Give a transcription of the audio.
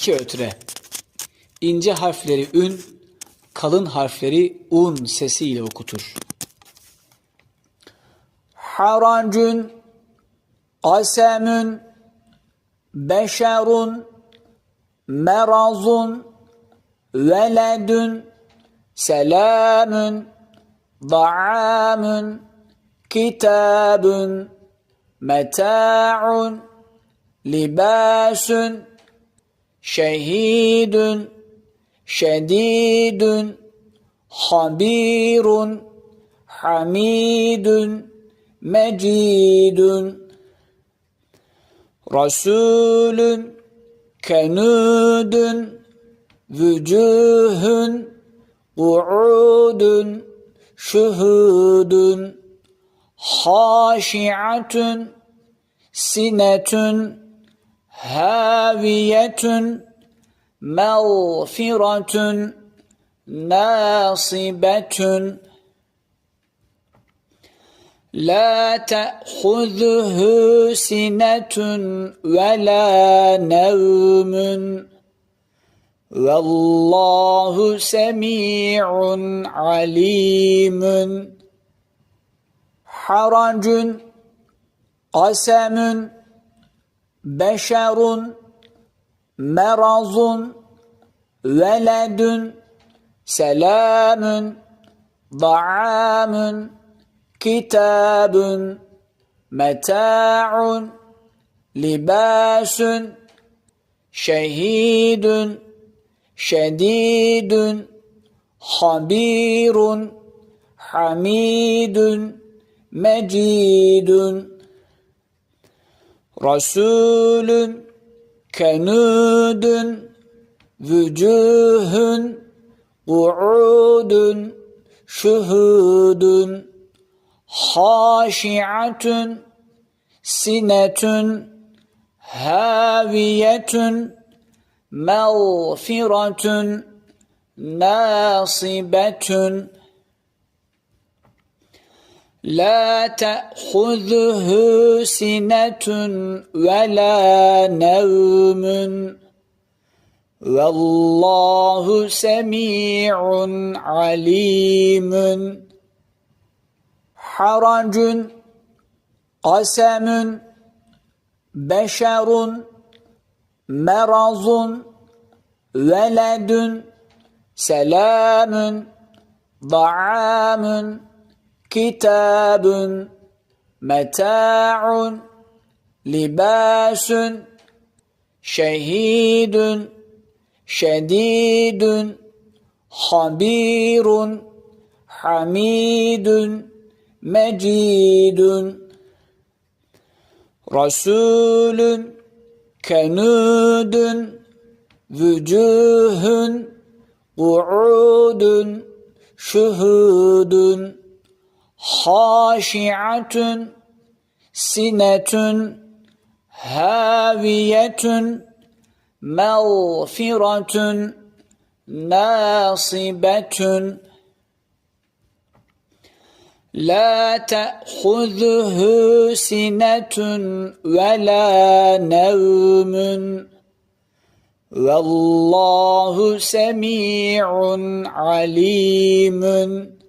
İki ötre. İnce harfleri ün, kalın harfleri un sesiyle okutur. Haracun, qasemün, beşerun, merazun, veledün, selamün, da'amün, kitabün, meta'un, libasün, şehidün, şedidün, habirun, hamidün, mecidün, rasulün, kenudün, vücuhün, ku'udün, şuhudün, haşi'atün, sinetün, haviyetün, mağfiretün, nasibetün, la te'huzuhu sinetün ve la nevmün, vallahu semi'un alimun. Haracun, qasemün, beşerun, merazun, veledün, selamün, da'amün, kitabün, meta'un, libasün, şehidün, şedidün, habirun, hamidün, mecidün, rasulün, kenudün, vücuhün, ku'udün, şuhudün, haşi'atün, sinetün, haviyetün, mağfiretün, nasibetün, la te'huzuhu sinetün ve la nevmün, vallahu semi'un alimun. Haracun, qasemün, beşerun, merazun, veledün, selamün, da'amün, kitabün, meta'un, libasün, şehidün, şedidün, habirun, hamidün, mecidün, rasulün, kenudün, vücuhün, ku'udün, şuhudün, haşi'atün, sinetün, haviyetün, mağfiretün, nasibetün, la te'huzuhu sinetün ve la nevmün, vallahu semi'un alimun.